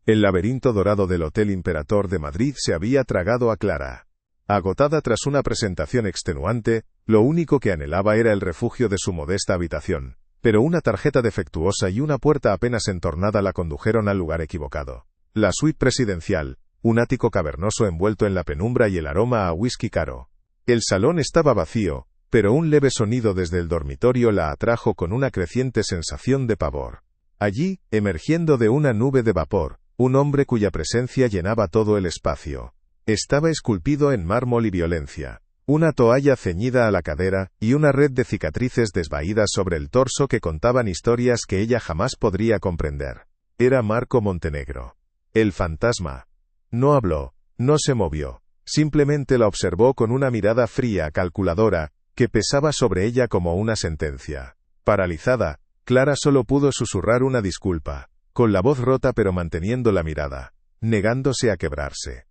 El laberinto dorado del Hotel Imperator de Madrid se había tragado a Clara. Agotada tras una presentación extenuante, lo único que anhelaba era el refugio de su modesta habitación, pero una tarjeta defectuosa y una puerta apenas entornada la condujeron al lugar equivocado. La suite presidencial, un ático cavernoso envuelto en la penumbra y el aroma a whisky caro. El salón estaba vacío, pero un leve sonido desde el dormitorio la atrajo con una creciente sensación de pavor. Allí, emergiendo de una nube de vapor, un hombre cuya presencia llenaba todo el espacio. Estaba esculpido en mármol y violencia. Una toalla ceñida a la cadera, y una red de cicatrices desvaídas sobre el torso que contaban historias que ella jamás podría comprender. Era Marco Montenegro. El fantasma. No habló, no se movió. Simplemente la observó con una mirada fría, calculadora, que pesaba sobre ella como una sentencia. Paralizada, Clara solo pudo susurrar una disculpa, con la voz rota pero manteniendo la mirada, negándose a quebrarse.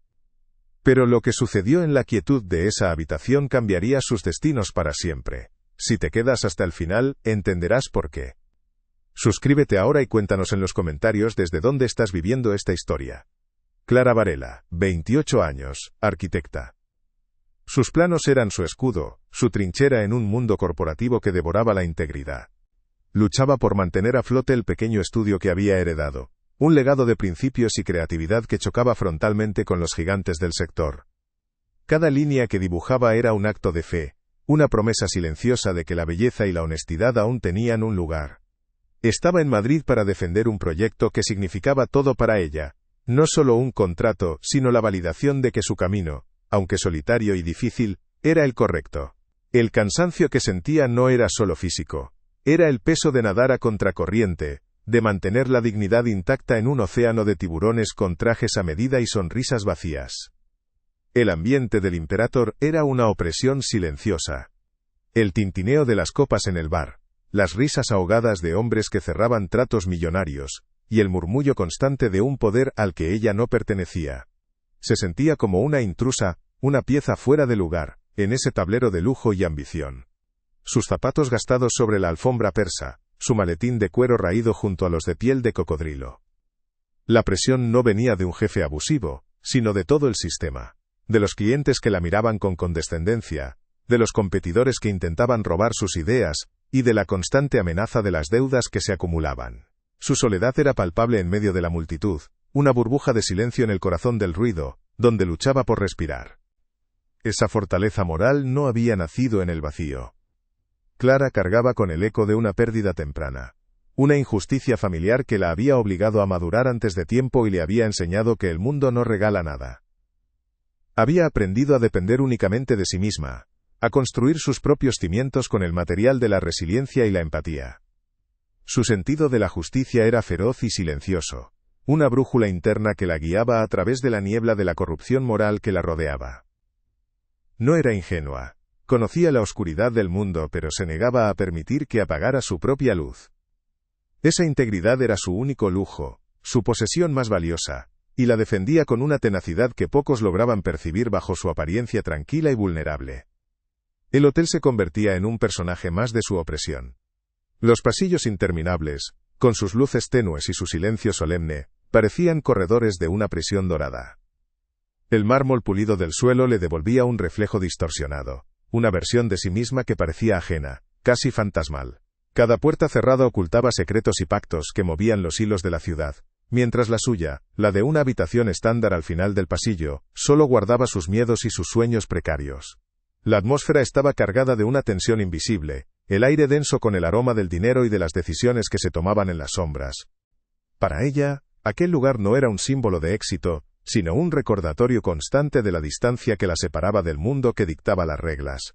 Pero lo que sucedió en la quietud de esa habitación cambiaría sus destinos para siempre. Si te quedas hasta el final, entenderás por qué. Suscríbete ahora y cuéntanos en los comentarios desde dónde estás viviendo esta historia. Clara Varela, 28 años, arquitecta. Sus planos eran su escudo, su trinchera en un mundo corporativo que devoraba la integridad. Luchaba por mantener a flote el pequeño estudio que había heredado, un legado de principios y creatividad que chocaba frontalmente con los gigantes del sector. Cada línea que dibujaba era un acto de fe, una promesa silenciosa de que la belleza y la honestidad aún tenían un lugar. Estaba en Madrid para defender un proyecto que significaba todo para ella, no solo un contrato, sino la validación de que su camino, aunque solitario y difícil, era el correcto. El cansancio que sentía no era solo físico. Era el peso de nadar a contracorriente, de mantener la dignidad intacta en un océano de tiburones con trajes a medida y sonrisas vacías. El ambiente del Imperator era una opresión silenciosa. El tintineo de las copas en el bar, las risas ahogadas de hombres que cerraban tratos millonarios, y el murmullo constante de un poder al que ella no pertenecía. Se sentía como una intrusa, una pieza fuera de lugar, en ese tablero de lujo y ambición. Sus zapatos gastados sobre la alfombra persa, su maletín de cuero raído junto a los de piel de cocodrilo. La presión no venía de un jefe abusivo, sino de todo el sistema. De los clientes que la miraban con condescendencia, de los competidores que intentaban robar sus ideas, y de la constante amenaza de las deudas que se acumulaban. Su soledad era palpable en medio de la multitud, una burbuja de silencio en el corazón del ruido, donde luchaba por respirar. Esa fortaleza moral no había nacido en el vacío. Clara cargaba con el eco de una pérdida temprana. Una injusticia familiar que la había obligado a madurar antes de tiempo y le había enseñado que el mundo no regala nada. Había aprendido a depender únicamente de sí misma, a construir sus propios cimientos con el material de la resiliencia y la empatía. Su sentido de la justicia era feroz y silencioso, una brújula interna que la guiaba a través de la niebla de la corrupción moral que la rodeaba. No era ingenua. Conocía la oscuridad del mundo pero se negaba a permitir que apagara su propia luz. Esa integridad era su único lujo, su posesión más valiosa, y la defendía con una tenacidad que pocos lograban percibir bajo su apariencia tranquila y vulnerable. El hotel se convertía en un personaje más de su opresión. Los pasillos interminables, con sus luces tenues y su silencio solemne, parecían corredores de una prisión dorada. El mármol pulido del suelo le devolvía un reflejo distorsionado. Una versión de sí misma que parecía ajena, casi fantasmal. Cada puerta cerrada ocultaba secretos y pactos que movían los hilos de la ciudad, mientras la suya, la de una habitación estándar al final del pasillo, solo guardaba sus miedos y sus sueños precarios. La atmósfera estaba cargada de una tensión invisible, el aire denso con el aroma del dinero y de las decisiones que se tomaban en las sombras. Para ella, aquel lugar no era un símbolo de éxito, sino un recordatorio constante de la distancia que la separaba del mundo que dictaba las reglas.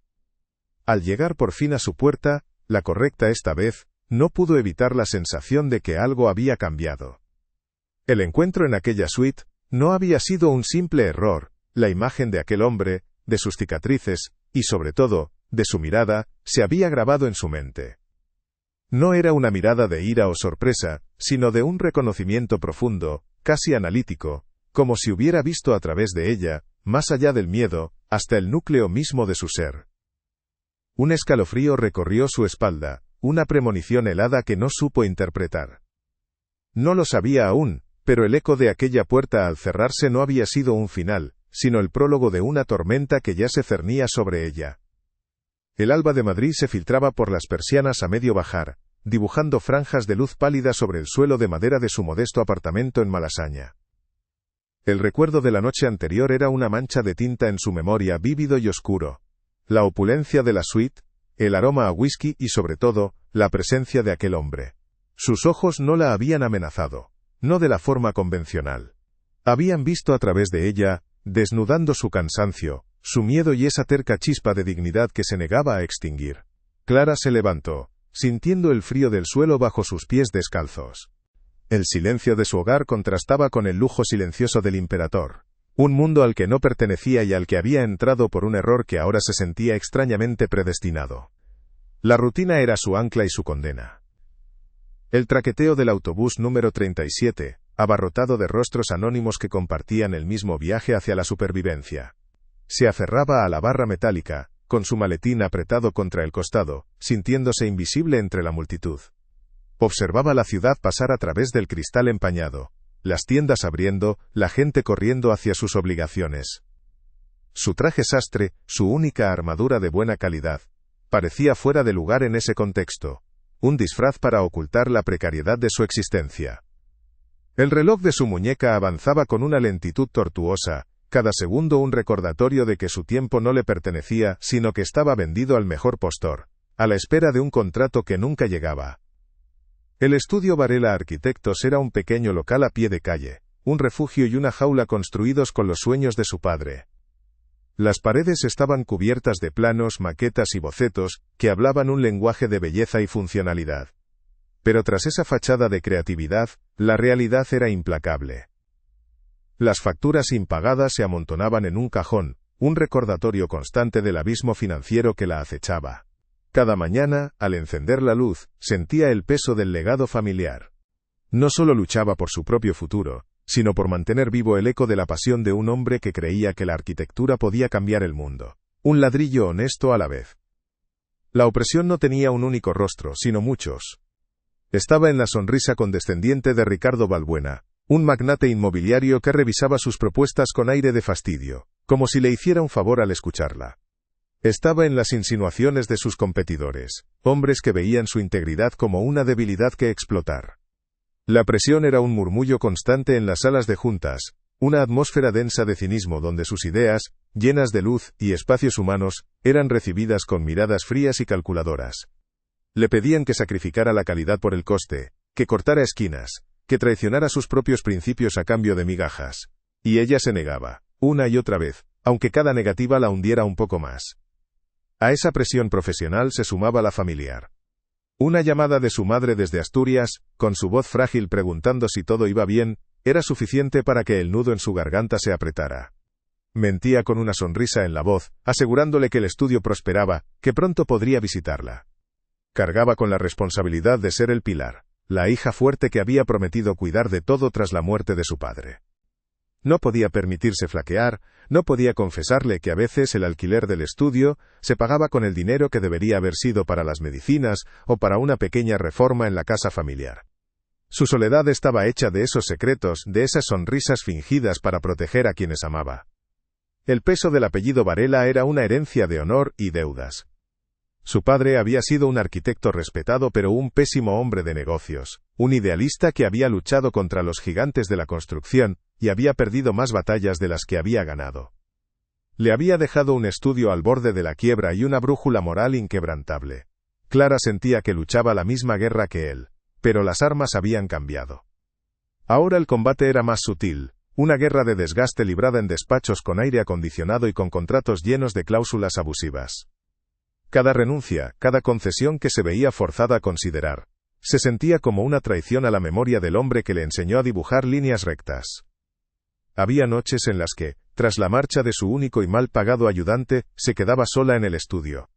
Al llegar por fin a su puerta, la correcta esta vez, no pudo evitar la sensación de que algo había cambiado. El encuentro en aquella suite no había sido un simple error, la imagen de aquel hombre, de sus cicatrices, y sobre todo, de su mirada, se había grabado en su mente. No era una mirada de ira o sorpresa, sino de un reconocimiento profundo, casi analítico, como si hubiera visto a través de ella, más allá del miedo, hasta el núcleo mismo de su ser. Un escalofrío recorrió su espalda, una premonición helada que no supo interpretar. No lo sabía aún, pero el eco de aquella puerta al cerrarse no había sido un final, sino el prólogo de una tormenta que ya se cernía sobre ella. El alba de Madrid se filtraba por las persianas a medio bajar, dibujando franjas de luz pálida sobre el suelo de madera de su modesto apartamento en Malasaña. El recuerdo de la noche anterior era una mancha de tinta en su memoria, vívido y oscuro. La opulencia de la suite, el aroma a whisky y sobre todo, la presencia de aquel hombre. Sus ojos no la habían amenazado, no de la forma convencional. Habían visto a través de ella, desnudando su cansancio, su miedo y esa terca chispa de dignidad que se negaba a extinguir. Clara se levantó, sintiendo el frío del suelo bajo sus pies descalzos. El silencio de su hogar contrastaba con el lujo silencioso del imperador. Un mundo al que no pertenecía y al que había entrado por un error que ahora se sentía extrañamente predestinado. La rutina era su ancla y su condena. El traqueteo del autobús número 37, abarrotado de rostros anónimos que compartían el mismo viaje hacia la supervivencia. Se aferraba a la barra metálica, con su maletín apretado contra el costado, sintiéndose invisible entre la multitud. Observaba la ciudad pasar a través del cristal empañado, las tiendas abriendo, la gente corriendo hacia sus obligaciones. Su traje sastre, su única armadura de buena calidad, parecía fuera de lugar en ese contexto, un disfraz para ocultar la precariedad de su existencia. El reloj de su muñeca avanzaba con una lentitud tortuosa, cada segundo un recordatorio de que su tiempo no le pertenecía, sino que estaba vendido al mejor postor, a la espera de un contrato que nunca llegaba. El estudio Varela Arquitectos era un pequeño local a pie de calle, un refugio y una jaula construidos con los sueños de su padre. Las paredes estaban cubiertas de planos, maquetas y bocetos, que hablaban un lenguaje de belleza y funcionalidad. Pero tras esa fachada de creatividad, la realidad era implacable. Las facturas impagadas se amontonaban en un cajón, un recordatorio constante del abismo financiero que la acechaba. Cada mañana, al encender la luz, sentía el peso del legado familiar. No solo luchaba por su propio futuro, sino por mantener vivo el eco de la pasión de un hombre que creía que la arquitectura podía cambiar el mundo. Un ladrillo honesto a la vez. La opresión no tenía un único rostro, sino muchos. Estaba en la sonrisa condescendiente de Ricardo Balbuena, un magnate inmobiliario que revisaba sus propuestas con aire de fastidio, como si le hiciera un favor al escucharla. Estaba en las insinuaciones de sus competidores, hombres que veían su integridad como una debilidad que explotar. La presión era un murmullo constante en las salas de juntas, una atmósfera densa de cinismo donde sus ideas, llenas de luz y espacios humanos, eran recibidas con miradas frías y calculadoras. Le pedían que sacrificara la calidad por el coste, que cortara esquinas, que traicionara sus propios principios a cambio de migajas. Y ella se negaba, una y otra vez, aunque cada negativa la hundiera un poco más. A esa presión profesional se sumaba la familiar. Una llamada de su madre desde Asturias, con su voz frágil preguntando si todo iba bien, era suficiente para que el nudo en su garganta se apretara. Mentía con una sonrisa en la voz, asegurándole que el estudio prosperaba, que pronto podría visitarla. Cargaba con la responsabilidad de ser el pilar, la hija fuerte que había prometido cuidar de todo tras la muerte de su padre. No podía permitirse flaquear, no podía confesarle que a veces el alquiler del estudio se pagaba con el dinero que debería haber sido para las medicinas o para una pequeña reforma en la casa familiar. Su soledad estaba hecha de esos secretos, de esas sonrisas fingidas para proteger a quienes amaba. El peso del apellido Varela era una herencia de honor y deudas. Su padre había sido un arquitecto respetado pero un pésimo hombre de negocios, un idealista que había luchado contra los gigantes de la construcción, y había perdido más batallas de las que había ganado. Le había dejado un estudio al borde de la quiebra y una brújula moral inquebrantable. Clara sentía que luchaba la misma guerra que él, pero las armas habían cambiado. Ahora el combate era más sutil, una guerra de desgaste librada en despachos con aire acondicionado y con contratos llenos de cláusulas abusivas. Cada renuncia, cada concesión que se veía forzada a considerar, se sentía como una traición a la memoria del hombre que le enseñó a dibujar líneas rectas. Había noches en las que, tras la marcha de su único y mal pagado ayudante, se quedaba sola en el estudio.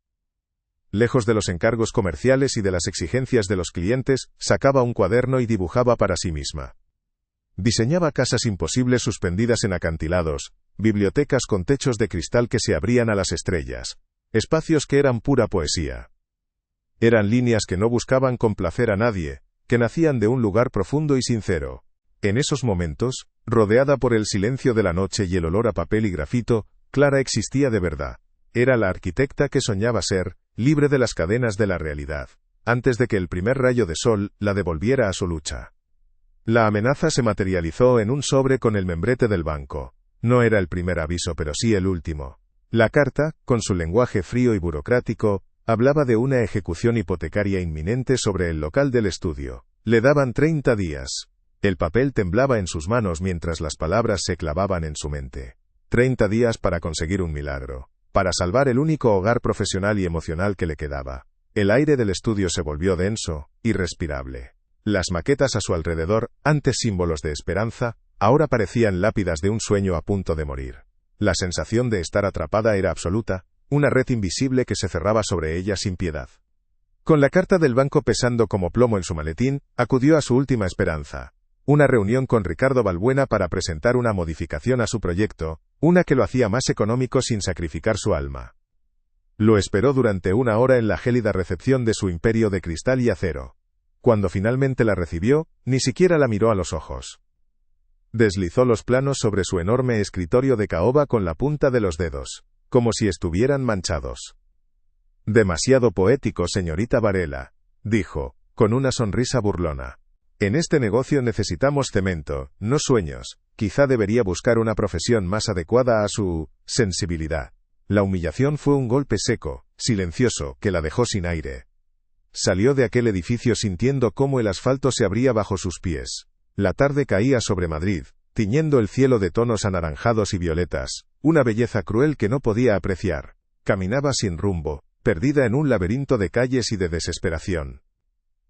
Lejos de los encargos comerciales y de las exigencias de los clientes, sacaba un cuaderno y dibujaba para sí misma. Diseñaba casas imposibles suspendidas en acantilados, bibliotecas con techos de cristal que se abrían a las estrellas, espacios que eran pura poesía. Eran líneas que no buscaban complacer a nadie, que nacían de un lugar profundo y sincero. En esos momentos, rodeada por el silencio de la noche y el olor a papel y grafito, Clara existía de verdad. Era la arquitecta que soñaba ser, libre de las cadenas de la realidad, antes de que el primer rayo de sol la devolviera a su lucha. La amenaza se materializó en un sobre con el membrete del banco. No era el primer aviso, pero sí el último. La carta, con su lenguaje frío y burocrático, hablaba de una ejecución hipotecaria inminente sobre el local del estudio. Le daban 30 días. El papel temblaba en sus manos mientras las palabras se clavaban en su mente. 30 días para conseguir un milagro. Para salvar el único hogar profesional y emocional que le quedaba. El aire del estudio se volvió denso, irrespirable. Las maquetas a su alrededor, antes símbolos de esperanza, ahora parecían lápidas de un sueño a punto de morir. La sensación de estar atrapada era absoluta, una red invisible que se cerraba sobre ella sin piedad. Con la carta del banco pesando como plomo en su maletín, acudió a su última esperanza. Una reunión con Ricardo Balbuena para presentar una modificación a su proyecto, una que lo hacía más económico sin sacrificar su alma. Lo esperó durante 1 hora en la gélida recepción de su imperio de cristal y acero. Cuando finalmente la recibió, ni siquiera la miró a los ojos. Deslizó los planos sobre su enorme escritorio de caoba con la punta de los dedos, como si estuvieran manchados. Demasiado poético, señorita Varela, dijo, con una sonrisa burlona. En este negocio necesitamos cemento, no sueños. Quizá debería buscar una profesión más adecuada a su sensibilidad. La humillación fue un golpe seco, silencioso, que la dejó sin aire. Salió de aquel edificio sintiendo cómo el asfalto se abría bajo sus pies. La tarde caía sobre Madrid, tiñendo el cielo de tonos anaranjados y violetas, una belleza cruel que no podía apreciar. Caminaba sin rumbo, perdida en un laberinto de calles y de desesperación.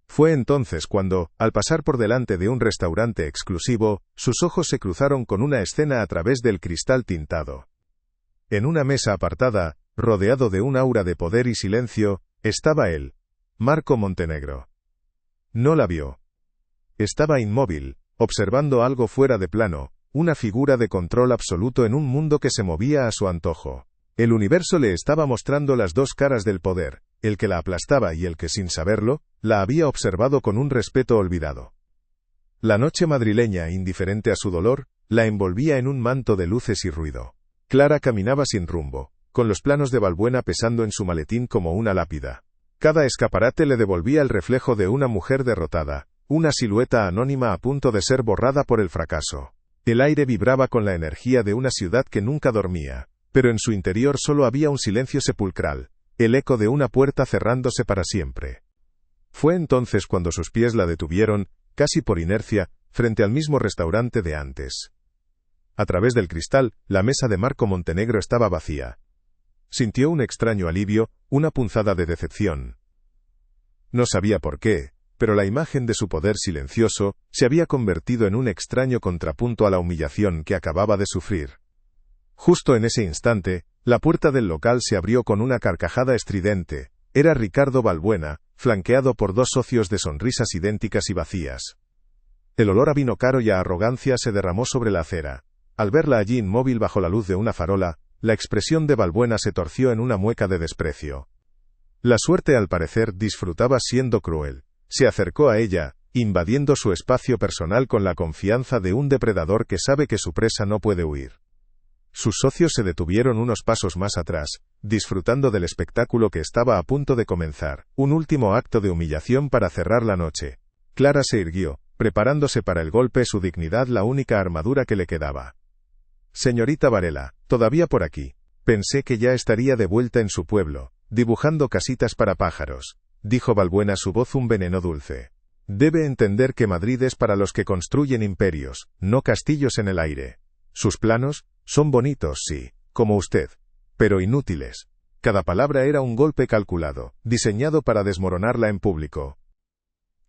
Fue entonces cuando, al pasar por delante de un restaurante exclusivo, sus ojos se cruzaron con una escena a través del cristal tintado. En una mesa apartada, rodeado de un aura de poder y silencio, estaba él, Marco Montenegro. No la vio. Estaba inmóvil, observando algo fuera de plano, una figura de control absoluto en un mundo que se movía a su antojo. El universo le estaba mostrando las dos caras del poder, el que la aplastaba y el que, sin saberlo, la había observado con un respeto olvidado. La noche madrileña, indiferente a su dolor, la envolvía en un manto de luces y ruido. Clara caminaba sin rumbo, con los planos de Balbuena pesando en su maletín como una lápida. Cada escaparate le devolvía el reflejo de una mujer derrotada, una silueta anónima a punto de ser borrada por el fracaso. El aire vibraba con la energía de una ciudad que nunca dormía, pero en su interior solo había un silencio sepulcral, el eco de una puerta cerrándose para siempre. Fue entonces cuando sus pies la detuvieron, casi por inercia, frente al mismo restaurante de antes. A través del cristal, la mesa de Marco Montenegro estaba vacía. Sintió un extraño alivio, una punzada de decepción. No sabía por qué, pero la imagen de su poder silencioso se había convertido en un extraño contrapunto a la humillación que acababa de sufrir. Justo en ese instante, la puerta del local se abrió con una carcajada estridente. Era Ricardo Balbuena, flanqueado por dos socios de sonrisas idénticas y vacías. El olor a vino caro y a arrogancia se derramó sobre la acera. Al verla allí inmóvil bajo la luz de una farola, la expresión de Balbuena se torció en una mueca de desprecio. La suerte, al parecer, disfrutaba siendo cruel. Se acercó a ella, invadiendo su espacio personal con la confianza de un depredador que sabe que su presa no puede huir. Sus socios se detuvieron unos pasos más atrás, disfrutando del espectáculo que estaba a punto de comenzar, un último acto de humillación para cerrar la noche. Clara se irguió, preparándose para el golpe, su dignidad la única armadura que le quedaba. Señorita Varela, todavía por aquí. Pensé que ya estaría de vuelta en su pueblo, dibujando casitas para pájaros, dijo Balbuena, su voz un veneno dulce. Debe entender que Madrid es para los que construyen imperios, no castillos en el aire. Sus planos son bonitos, sí, como usted, pero inútiles. Cada palabra era un golpe calculado, diseñado para desmoronarla en público.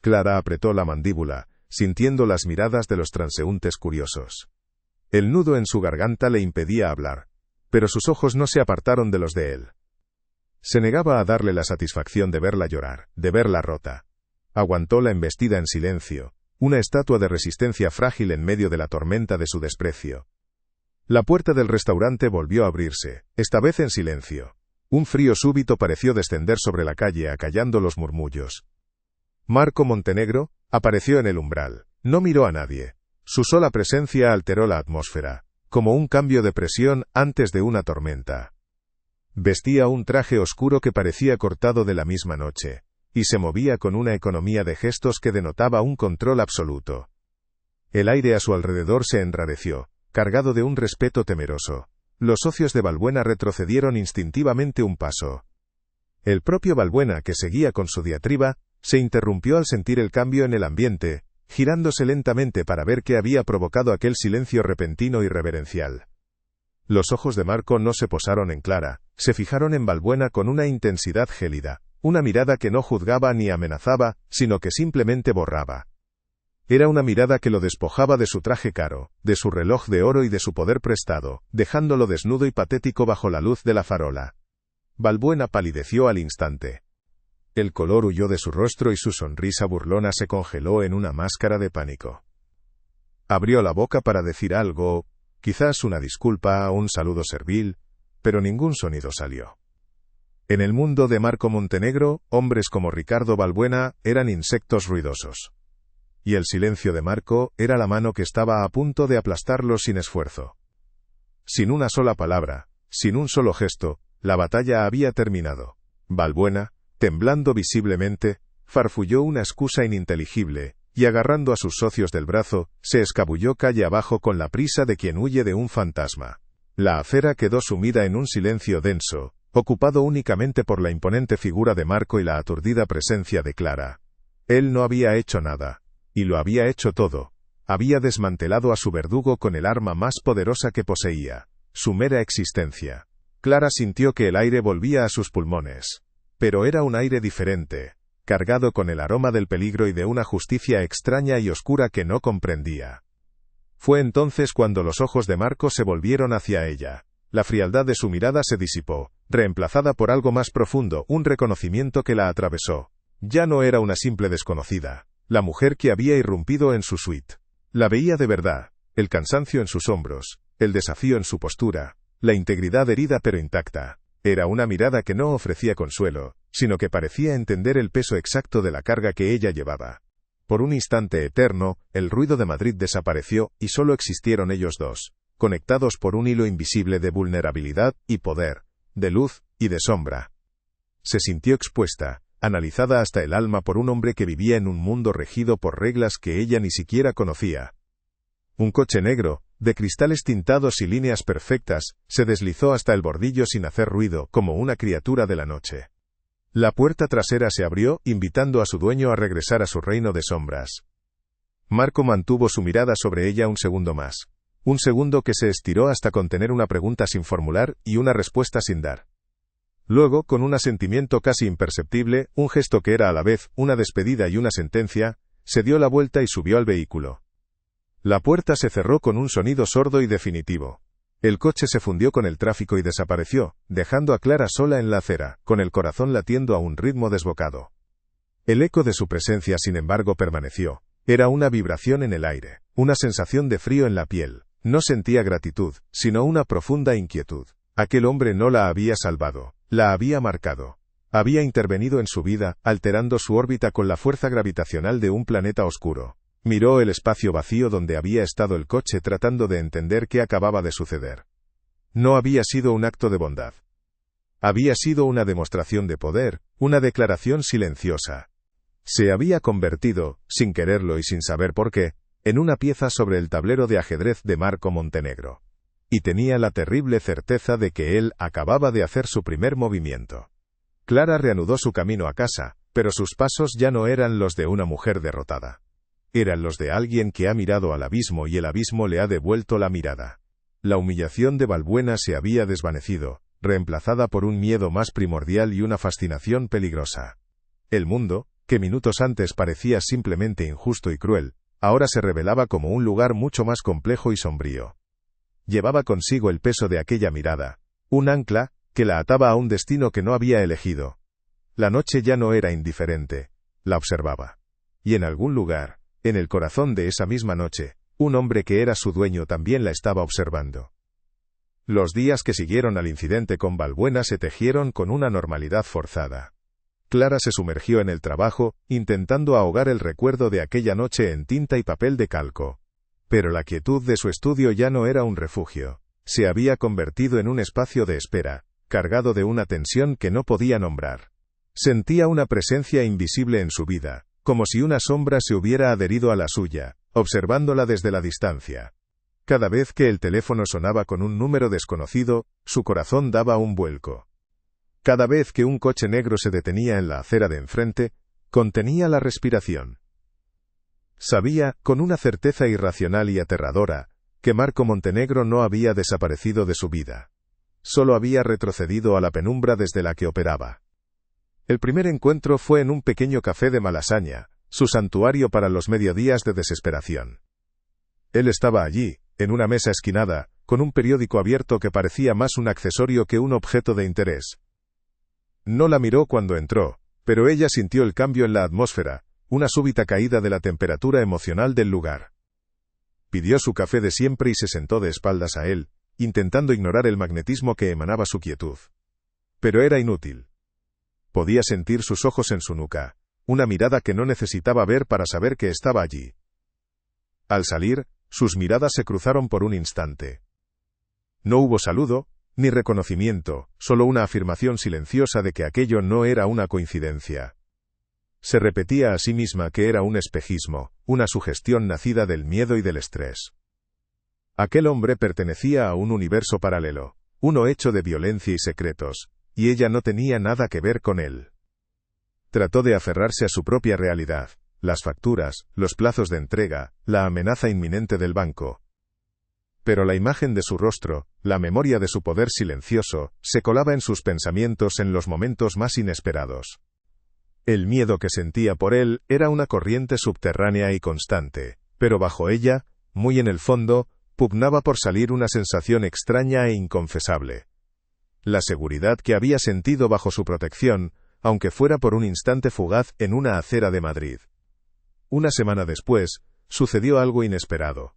Clara apretó la mandíbula, sintiendo las miradas de los transeúntes curiosos. El nudo en su garganta le impedía hablar, pero sus ojos no se apartaron de los de él. Se negaba a darle la satisfacción de verla llorar, de verla rota. Aguantó la embestida en silencio, una estatua de resistencia frágil en medio de la tormenta de su desprecio. La puerta del restaurante volvió a abrirse, esta vez en silencio. Un frío súbito pareció descender sobre la calle, acallando los murmullos. Marco Montenegro apareció en el umbral. No miró a nadie. Su sola presencia alteró la atmósfera, como un cambio de presión antes de una tormenta. Vestía un traje oscuro que parecía cortado de la misma noche, y se movía con una economía de gestos que denotaba un control absoluto. El aire a su alrededor se enrareció, cargado de un respeto temeroso. Los socios de Balbuena retrocedieron instintivamente un paso. El propio Balbuena, que seguía con su diatriba, se interrumpió al sentir el cambio en el ambiente, girándose lentamente para ver qué había provocado aquel silencio repentino y reverencial. Los ojos de Marco no se posaron en Clara, se fijaron en Balbuena con una intensidad gélida, una mirada que no juzgaba ni amenazaba, sino que simplemente borraba. Era una mirada que lo despojaba de su traje caro, de su reloj de oro y de su poder prestado, dejándolo desnudo y patético bajo la luz de la farola. Balbuena palideció al instante. El color huyó de su rostro y su sonrisa burlona se congeló en una máscara de pánico. Abrió la boca para decir algo, quizás una disculpa, un saludo servil, pero ningún sonido salió. En el mundo de Marco Montenegro, hombres como Ricardo Balbuena eran insectos ruidosos. Y el silencio de Marco era la mano que estaba a punto de aplastarlo sin esfuerzo. Sin una sola palabra, sin un solo gesto, la batalla había terminado. Balbuena, temblando visiblemente, farfulló una excusa ininteligible, y agarrando a sus socios del brazo, se escabulló calle abajo con la prisa de quien huye de un fantasma. La acera quedó sumida en un silencio denso, ocupado únicamente por la imponente figura de Marco y la aturdida presencia de Clara. Él no había hecho nada. Y lo había hecho todo. Había desmantelado a su verdugo con el arma más poderosa que poseía, su mera existencia. Clara sintió que el aire volvía a sus pulmones. Pero era un aire diferente, cargado con el aroma del peligro y de una justicia extraña y oscura que no comprendía. Fue entonces cuando los ojos de Marco se volvieron hacia ella. La frialdad de su mirada se disipó, reemplazada por algo más profundo, un reconocimiento que la atravesó. Ya no era una simple desconocida. La mujer que había irrumpido en su suite. La veía de verdad, el cansancio en sus hombros, el desafío en su postura, la integridad herida pero intacta. Era una mirada que no ofrecía consuelo, sino que parecía entender el peso exacto de la carga que ella llevaba. Por un instante eterno, el ruido de Madrid desapareció y solo existieron ellos dos, conectados por un hilo invisible de vulnerabilidad y poder, de luz y de sombra. Se sintió expuesta, analizada hasta el alma por un hombre que vivía en un mundo regido por reglas que ella ni siquiera conocía. Un coche negro, de cristales tintados y líneas perfectas, se deslizó hasta el bordillo sin hacer ruido, como una criatura de la noche. La puerta trasera se abrió, invitando a su dueño a regresar a su reino de sombras. Marco mantuvo su mirada sobre ella un segundo más. Un segundo que se estiró hasta contener una pregunta sin formular y una respuesta sin dar. Luego, con un asentimiento casi imperceptible, un gesto que era a la vez una despedida y una sentencia, se dio la vuelta y subió al vehículo. La puerta se cerró con un sonido sordo y definitivo. El coche se fundió con el tráfico y desapareció, dejando a Clara sola en la acera, con el corazón latiendo a un ritmo desbocado. El eco de su presencia, sin embargo, permaneció. Era una vibración en el aire, una sensación de frío en la piel. No sentía gratitud, sino una profunda inquietud. Aquel hombre no la había salvado. La había marcado. Había intervenido en su vida, alterando su órbita con la fuerza gravitacional de un planeta oscuro. Miró el espacio vacío donde había estado el coche tratando de entender qué acababa de suceder. No había sido un acto de bondad. Había sido una demostración de poder, una declaración silenciosa. Se había convertido, sin quererlo y sin saber por qué, en una pieza sobre el tablero de ajedrez de Marco Montenegro. Y tenía la terrible certeza de que él acababa de hacer su primer movimiento. Clara reanudó su camino a casa, pero sus pasos ya no eran los de una mujer derrotada. Eran los de alguien que ha mirado al abismo y el abismo le ha devuelto la mirada. La humillación de Balbuena se había desvanecido, reemplazada por un miedo más primordial y una fascinación peligrosa. El mundo, que minutos antes parecía simplemente injusto y cruel, ahora se revelaba como un lugar mucho más complejo y sombrío. Llevaba consigo el peso de aquella mirada, un ancla, que la ataba a un destino que no había elegido. La noche ya no era indiferente, la observaba. Y en algún lugar, en el corazón de esa misma noche, un hombre que era su dueño también la estaba observando. Los días que siguieron al incidente con Balbuena se tejieron con una normalidad forzada. Clara se sumergió en el trabajo, intentando ahogar el recuerdo de aquella noche en tinta y papel de calco. Pero la quietud de su estudio ya no era un refugio. Se había convertido en un espacio de espera, cargado de una tensión que no podía nombrar. Sentía una presencia invisible en su vida, como si una sombra se hubiera adherido a la suya, observándola desde la distancia. Cada vez que el teléfono sonaba con un número desconocido, su corazón daba un vuelco. Cada vez que un coche negro se detenía en la acera de enfrente, contenía la respiración. Sabía, con una certeza irracional y aterradora, que Marco Montenegro no había desaparecido de su vida. Solo había retrocedido a la penumbra desde la que operaba. El primer encuentro fue en un pequeño café de Malasaña, su santuario para los mediodías de desesperación. Él estaba allí, en una mesa esquinada, con un periódico abierto que parecía más un accesorio que un objeto de interés. No la miró cuando entró, pero ella sintió el cambio en la atmósfera, una súbita caída de la temperatura emocional del lugar. Pidió su café de siempre y se sentó de espaldas a él, intentando ignorar el magnetismo que emanaba su quietud. Pero era inútil. Podía sentir sus ojos en su nuca, una mirada que no necesitaba ver para saber que estaba allí. Al salir, sus miradas se cruzaron por un instante. No hubo saludo, ni reconocimiento, solo una afirmación silenciosa de que aquello no era una coincidencia. Se repetía a sí misma que era un espejismo, una sugestión nacida del miedo y del estrés. Aquel hombre pertenecía a un universo paralelo, uno hecho de violencia y secretos, y ella no tenía nada que ver con él. Trató de aferrarse a su propia realidad, las facturas, los plazos de entrega, la amenaza inminente del banco. Pero la imagen de su rostro, la memoria de su poder silencioso, se colaba en sus pensamientos en los momentos más inesperados. El miedo que sentía por él era una corriente subterránea y constante, pero bajo ella, muy en el fondo, pugnaba por salir una sensación extraña e inconfesable. La seguridad que había sentido bajo su protección, aunque fuera por un instante fugaz en una acera de Madrid. Una semana después, sucedió algo inesperado.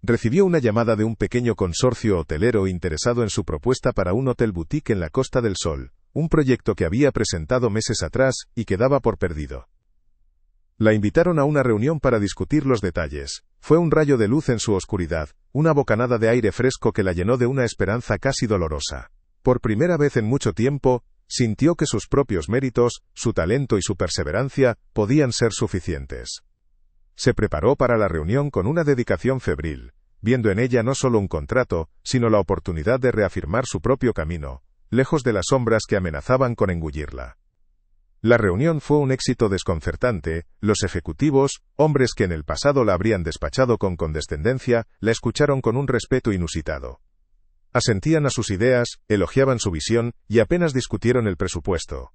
Recibió una llamada de un pequeño consorcio hotelero interesado en su propuesta para un hotel boutique en la Costa del Sol, un proyecto que había presentado meses atrás y que daba por perdido. La invitaron a una reunión para discutir los detalles. Fue un rayo de luz en su oscuridad, una bocanada de aire fresco que la llenó de una esperanza casi dolorosa. Por primera vez en mucho tiempo, sintió que sus propios méritos, su talento y su perseverancia, podían ser suficientes. Se preparó para la reunión con una dedicación febril, viendo en ella no solo un contrato, sino la oportunidad de reafirmar su propio camino, lejos de las sombras que amenazaban con engullirla. La reunión fue un éxito desconcertante. Los ejecutivos, hombres que en el pasado la habrían despachado con condescendencia, la escucharon con un respeto inusitado. Asentían a sus ideas, elogiaban su visión, y apenas discutieron el presupuesto.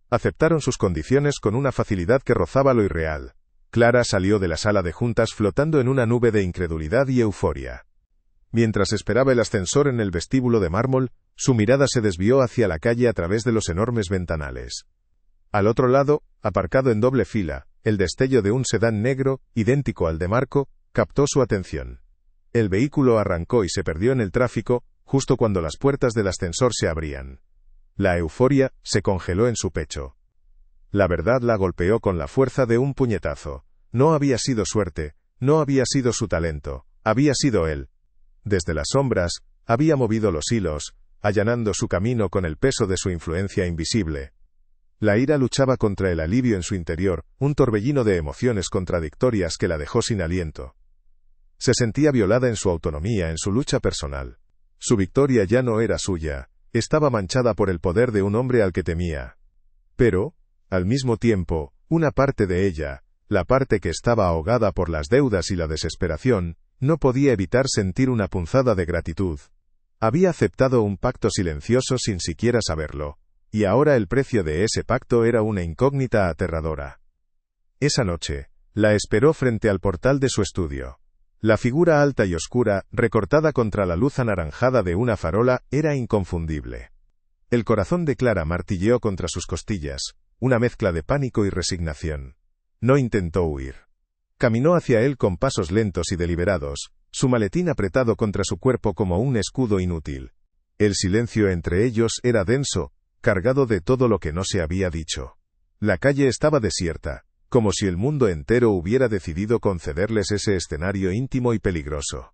Aceptaron sus condiciones con una facilidad que rozaba lo irreal. Clara salió de la sala de juntas flotando en una nube de incredulidad y euforia. Mientras esperaba el ascensor en el vestíbulo de mármol, su mirada se desvió hacia la calle a través de los enormes ventanales. Al otro lado, aparcado en doble fila, el destello de un sedán negro, idéntico al de Marco, captó su atención. El vehículo arrancó y se perdió en el tráfico, justo cuando las puertas del ascensor se abrían. La euforia se congeló en su pecho. La verdad la golpeó con la fuerza de un puñetazo. No había sido suerte, no había sido su talento, había sido él. Desde las sombras, había movido los hilos, allanando su camino con el peso de su influencia invisible. La ira luchaba contra el alivio en su interior, un torbellino de emociones contradictorias que la dejó sin aliento. Se sentía violada en su autonomía, en su lucha personal. Su victoria ya no era suya, estaba manchada por el poder de un hombre al que temía. Pero, al mismo tiempo, una parte de ella, la parte que estaba ahogada por las deudas y la desesperación, no podía evitar sentir una punzada de gratitud. Había aceptado un pacto silencioso sin siquiera saberlo. Y ahora el precio de ese pacto era una incógnita aterradora. Esa noche, la esperó frente al portal de su estudio. La figura alta y oscura, recortada contra la luz anaranjada de una farola, era inconfundible. El corazón de Clara martilleó contra sus costillas, una mezcla de pánico y resignación. No intentó huir. Caminó hacia él con pasos lentos y deliberados, su maletín apretado contra su cuerpo como un escudo inútil. El silencio entre ellos era denso, cargado de todo lo que no se había dicho. La calle estaba desierta, como si el mundo entero hubiera decidido concederles ese escenario íntimo y peligroso.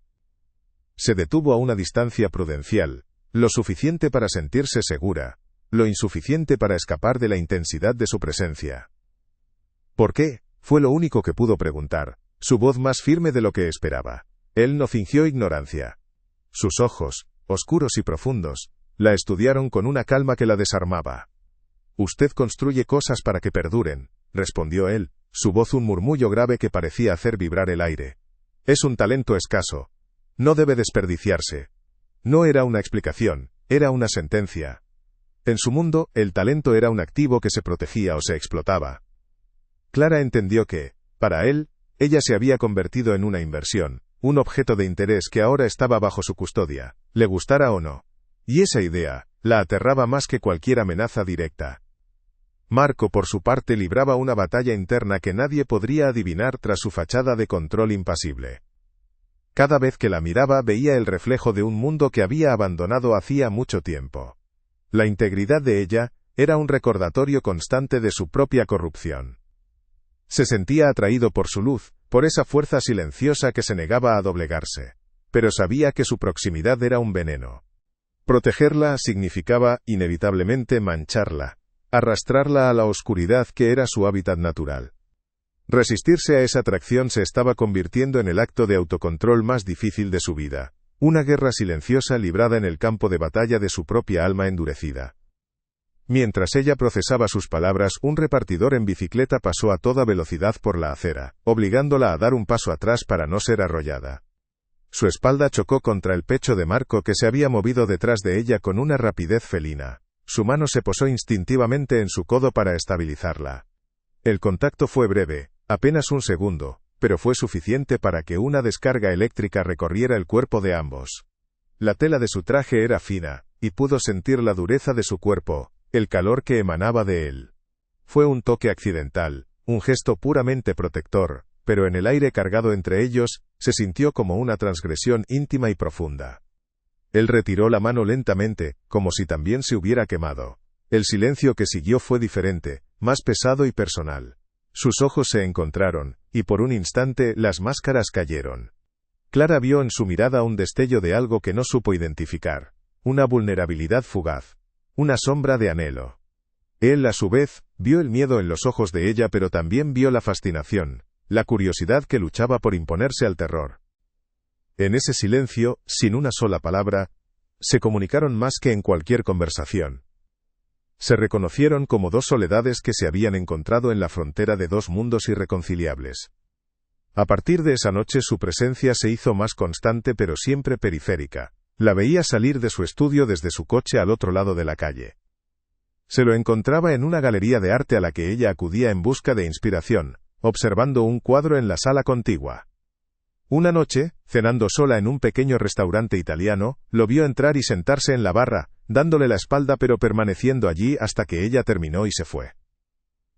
Se detuvo a una distancia prudencial, lo suficiente para sentirse segura, lo insuficiente para escapar de la intensidad de su presencia. ¿Por qué? Fue lo único que pudo preguntar, su voz más firme de lo que esperaba. Él no fingió ignorancia. Sus ojos, oscuros y profundos, la estudiaron con una calma que la desarmaba. «Usted construye cosas para que perduren», respondió él, su voz un murmullo grave que parecía hacer vibrar el aire. «Es un talento escaso. No debe desperdiciarse». No era una explicación, era una sentencia. En su mundo, el talento era un activo que se protegía o se explotaba. Clara entendió que, para él, ella se había convertido en una inversión, un objeto de interés que ahora estaba bajo su custodia, le gustara o no. Y esa idea, la aterraba más que cualquier amenaza directa. Marco, por su parte, libraba una batalla interna que nadie podría adivinar tras su fachada de control impasible. Cada vez que la miraba veía el reflejo de un mundo que había abandonado hacía mucho tiempo. La integridad de ella era un recordatorio constante de su propia corrupción. Se sentía atraído por su luz, por esa fuerza silenciosa que se negaba a doblegarse. Pero sabía que su proximidad era un veneno. Protegerla significaba, inevitablemente, mancharla, arrastrarla a la oscuridad que era su hábitat natural. Resistirse a esa atracción se estaba convirtiendo en el acto de autocontrol más difícil de su vida, una guerra silenciosa librada en el campo de batalla de su propia alma endurecida. Mientras ella procesaba sus palabras, un repartidor en bicicleta pasó a toda velocidad por la acera, obligándola a dar un paso atrás para no ser arrollada. Su espalda chocó contra el pecho de Marco, que se había movido detrás de ella con una rapidez felina. Su mano se posó instintivamente en su codo para estabilizarla. El contacto fue breve, apenas un segundo, pero fue suficiente para que una descarga eléctrica recorriera el cuerpo de ambos. La tela de su traje era fina, y pudo sentir la dureza de su cuerpo, el calor que emanaba de él. Fue un toque accidental, un gesto puramente protector, pero en el aire cargado entre ellos, se sintió como una transgresión íntima y profunda. Él retiró la mano lentamente, como si también se hubiera quemado. El silencio que siguió fue diferente, más pesado y personal. Sus ojos se encontraron, y por un instante las máscaras cayeron. Clara vio en su mirada un destello de algo que no supo identificar, una vulnerabilidad fugaz, una sombra de anhelo. Él, a su vez, vio el miedo en los ojos de ella, pero también vio la fascinación, la curiosidad que luchaba por imponerse al terror. En ese silencio, sin una sola palabra, se comunicaron más que en cualquier conversación. Se reconocieron como dos soledades que se habían encontrado en la frontera de dos mundos irreconciliables. A partir de esa noche su presencia se hizo más constante pero siempre periférica. La veía salir de su estudio desde su coche al otro lado de la calle. Se lo encontraba en una galería de arte a la que ella acudía en busca de inspiración, observando un cuadro en la sala contigua. Una noche, cenando sola en un pequeño restaurante italiano, lo vio entrar y sentarse en la barra, dándole la espalda pero permaneciendo allí hasta que ella terminó y se fue.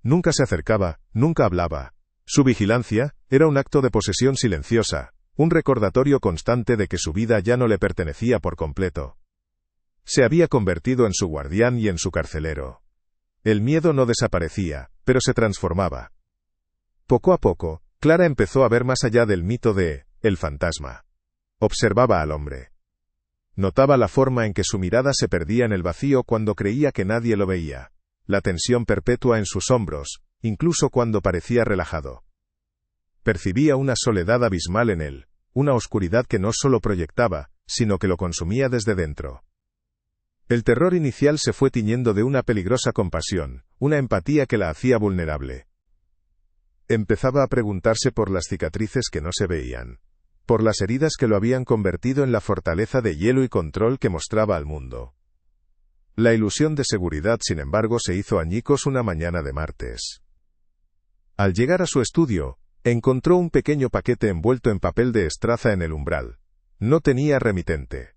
Nunca se acercaba, nunca hablaba. Su vigilancia era un acto de posesión silenciosa, un recordatorio constante de que su vida ya no le pertenecía por completo. Se había convertido en su guardián y en su carcelero. El miedo no desaparecía, pero se transformaba. Poco a poco, Clara empezó a ver más allá del mito de el fantasma. Observaba al hombre. Notaba la forma en que su mirada se perdía en el vacío cuando creía que nadie lo veía, la tensión perpetua en sus hombros, incluso cuando parecía relajado. Percibía una soledad abismal en él, una oscuridad que no solo proyectaba, sino que lo consumía desde dentro. El terror inicial se fue tiñendo de una peligrosa compasión, una empatía que la hacía vulnerable. Empezaba a preguntarse por las cicatrices que no se veían, por las heridas que lo habían convertido en la fortaleza de hielo y control que mostraba al mundo. La ilusión de seguridad, sin embargo, se hizo añicos una mañana de martes. Al llegar a su estudio, encontró un pequeño paquete envuelto en papel de estraza en el umbral. No tenía remitente.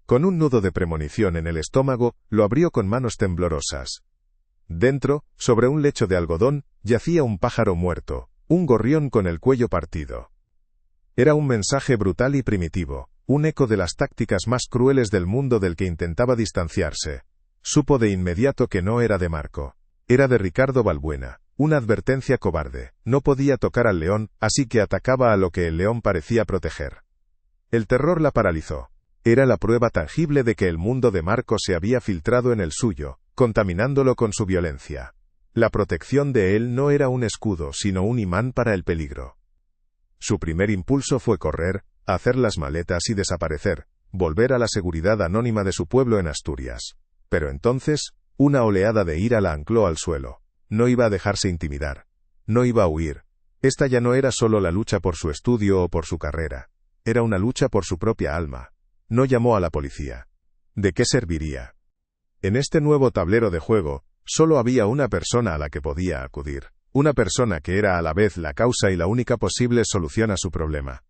Con un nudo de premonición en el estómago, lo abrió con manos temblorosas. Dentro, sobre un lecho de algodón, yacía un pájaro muerto, un gorrión con el cuello partido. Era un mensaje brutal y primitivo, un eco de las tácticas más crueles del mundo del que intentaba distanciarse. Supo de inmediato que no era de Marco. Era de Ricardo Balbuena, Una advertencia cobarde. No podía tocar al león, así que atacaba a lo que el león parecía proteger. El terror la paralizó. Era la prueba tangible de que el mundo de Marco se había filtrado en el suyo, contaminándolo con su violencia. La protección de él no era un escudo, sino un imán para el peligro. Su primer impulso fue correr, hacer las maletas y desaparecer, volver a la seguridad anónima de su pueblo en Asturias. Pero entonces, una oleada de ira la ancló al suelo. No iba a dejarse intimidar. No iba a huir. Esta ya no era solo la lucha por su estudio o por su carrera. Era una lucha por su propia alma. No llamó a la policía. ¿De qué serviría? En este nuevo tablero de juego, solo había una persona a la que podía acudir. Una persona que era a la vez la causa y la única posible solución a su problema.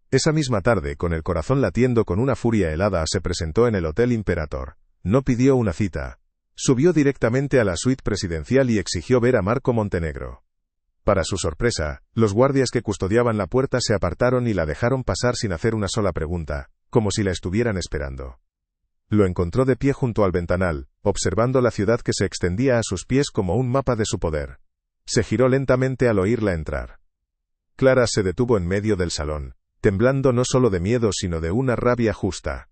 Esa misma tarde, con el corazón latiendo con una furia helada, se presentó en el Hotel Imperator. No pidió una cita. Subió directamente a la suite presidencial y exigió ver a Marco Montenegro. Para su sorpresa, los guardias que custodiaban la puerta se apartaron y la dejaron pasar sin hacer una sola pregunta, como si la estuvieran esperando. Lo encontró de pie junto al ventanal, observando la ciudad que se extendía a sus pies como un mapa de su poder. Se giró lentamente al oírla entrar. Clara se detuvo en medio del salón, temblando no solo de miedo sino de una rabia justa.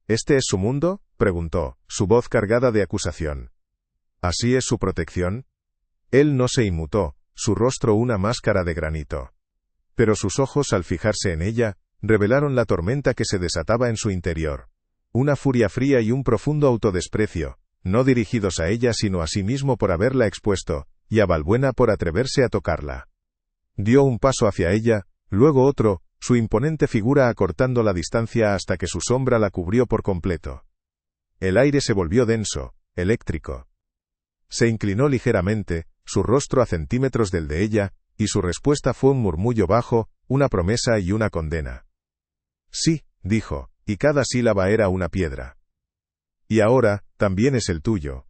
¿Este es su mundo?, preguntó, su voz cargada de acusación. ¿Así es su protección? Él no se inmutó, su rostro una máscara de granito. Pero sus ojos, al fijarse en ella, revelaron la tormenta que se desataba en su interior. Una furia fría y un profundo autodesprecio, no dirigidos a ella sino a sí mismo por haberla expuesto, y a Balbuena por atreverse a tocarla. Dio un paso hacia ella, luego otro, su imponente figura acortando la distancia hasta que su sombra la cubrió por completo. El aire se volvió denso, eléctrico. Se inclinó ligeramente, su rostro a centímetros del de ella, y su respuesta fue un murmullo bajo, una promesa y una condena. Sí, dijo, y cada sílaba era una piedra. Y ahora, también es el tuyo.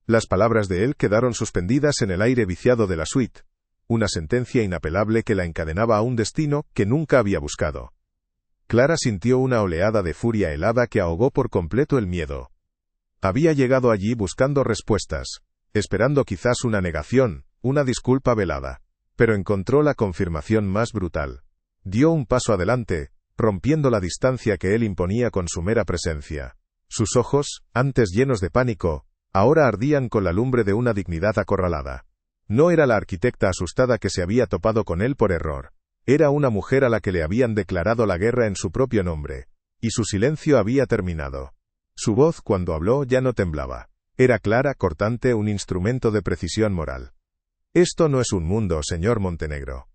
Las palabras de él quedaron suspendidas en el aire viciado de la suite. Una sentencia inapelable que la encadenaba a un destino que nunca había buscado. Clara sintió una oleada de furia helada que ahogó por completo el miedo. Había llegado allí buscando respuestas, esperando quizás una negación, una disculpa velada, pero encontró la confirmación más brutal. Dio un paso adelante, rompiendo la distancia que él imponía con su mera presencia. Sus ojos, antes llenos de pánico, ahora ardían con la lumbre de una dignidad acorralada. No era la arquitecta asustada que se había topado con él por error. Era una mujer a la que le habían declarado la guerra en su propio nombre. Y su silencio había terminado. Su voz, cuando habló, ya no temblaba. Era clara, cortante, un instrumento de precisión moral. Esto no es un mundo, señor Montenegro.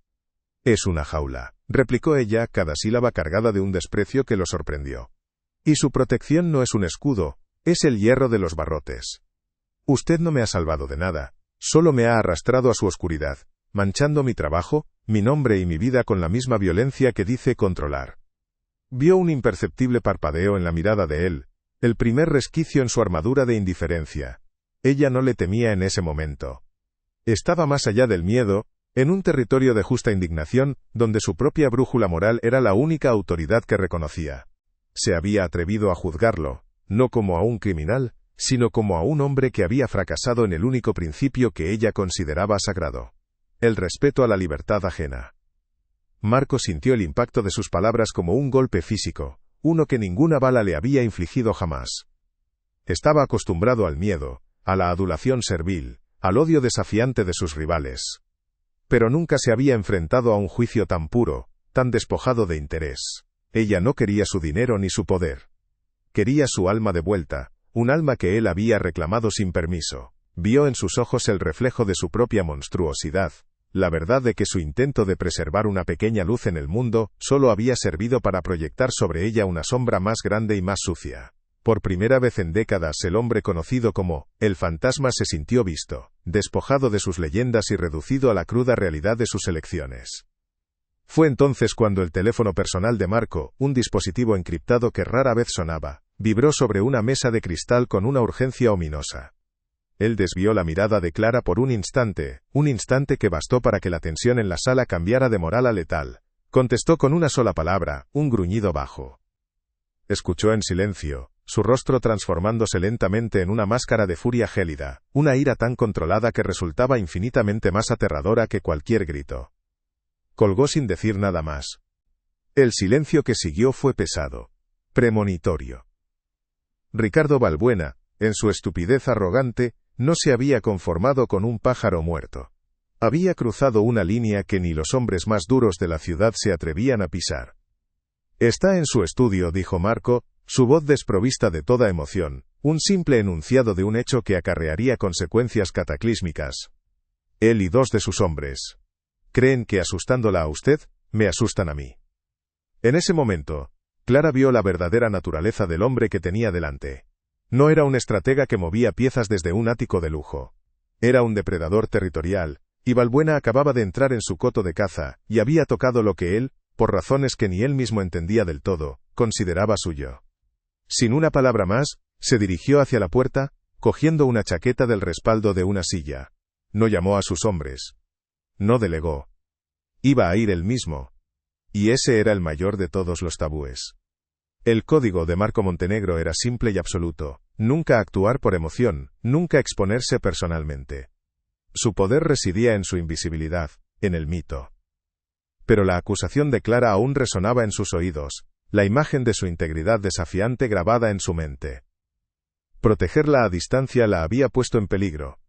Es una jaula, replicó ella, cada sílaba cargada de un desprecio que lo sorprendió. Y su protección no es un escudo, es el hierro de los barrotes. Usted no me ha salvado de nada. Solo me ha arrastrado a su oscuridad, manchando mi trabajo, mi nombre y mi vida con la misma violencia que dice controlar. Vio un imperceptible parpadeo en la mirada de él, el primer resquicio en su armadura de indiferencia. Ella no le temía en ese momento. Estaba más allá del miedo, en un territorio de justa indignación, donde su propia brújula moral era la única autoridad que reconocía. Se había atrevido a juzgarlo, no como a un criminal, sino como a un hombre que había fracasado en el único principio que ella consideraba sagrado: el respeto a la libertad ajena. Marco sintió el impacto de sus palabras como un golpe físico, uno que ninguna bala le había infligido jamás. Estaba acostumbrado al miedo, a la adulación servil, al odio desafiante de sus rivales. Pero nunca se había enfrentado a un juicio tan puro, tan despojado de interés. Ella no quería su dinero ni su poder. Quería su alma de vuelta, un alma que él había reclamado sin permiso. Vio en sus ojos el reflejo de su propia monstruosidad, la verdad de que su intento de preservar una pequeña luz en el mundo, solo había servido para proyectar sobre ella una sombra más grande y más sucia. Por primera vez en décadas el hombre conocido como el fantasma se sintió visto, despojado de sus leyendas y reducido a la cruda realidad de sus elecciones. Fue entonces cuando el teléfono personal de Marco, un dispositivo encriptado que rara vez sonaba, vibró sobre una mesa de cristal con una urgencia ominosa. Él desvió la mirada de Clara por un instante que bastó para que la tensión en la sala cambiara de moral a letal. Contestó con una sola palabra, un gruñido bajo. Escuchó en silencio, su rostro transformándose lentamente en una máscara de furia gélida, una ira tan controlada que resultaba infinitamente más aterradora que cualquier grito. Colgó sin decir nada más. El silencio que siguió fue pesado, premonitorio. Ricardo Balbuena, en su estupidez arrogante, no se había conformado con un pájaro muerto. Había cruzado una línea que ni los hombres más duros de la ciudad se atrevían a pisar. «Está en su estudio», dijo Marco, su voz desprovista de toda emoción, un simple enunciado de un hecho que acarrearía consecuencias cataclísmicas. Él y 2 de sus hombres. ¿Creen que asustándola a usted, me asustan a mí? En ese momento, Clara vio la verdadera naturaleza del hombre que tenía delante. No era un estratega que movía piezas desde un ático de lujo. Era un depredador territorial, y Balbuena acababa de entrar en su coto de caza, y había tocado lo que él, por razones que ni él mismo entendía del todo, consideraba suyo. Sin una palabra más, se dirigió hacia la puerta, cogiendo una chaqueta del respaldo de una silla. No llamó a sus hombres. No delegó. Iba a ir él mismo. Y ese era el mayor de todos los tabúes. El código de Marco Montenegro era simple y absoluto: nunca actuar por emoción, nunca exponerse personalmente. Su poder residía en su invisibilidad, en el mito. Pero la acusación de Clara aún resonaba en sus oídos, la imagen de su integridad desafiante grabada en su mente. Protegerla a distancia la había puesto en peligro.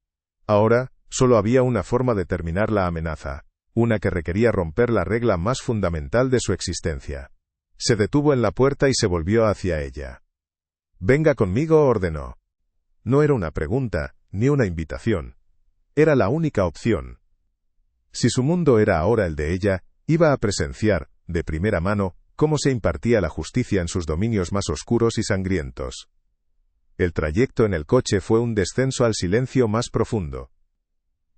Ahora, solo había una forma de terminar la amenaza, una que requería romper la regla más fundamental de su existencia. Se detuvo en la puerta y se volvió hacia ella. «Venga conmigo», ordenó. No era una pregunta, ni una invitación. Era la única opción. Si su mundo era ahora el de ella, iba a presenciar, de primera mano, cómo se impartía la justicia en sus dominios más oscuros y sangrientos. El trayecto en el coche fue un descenso al silencio más profundo.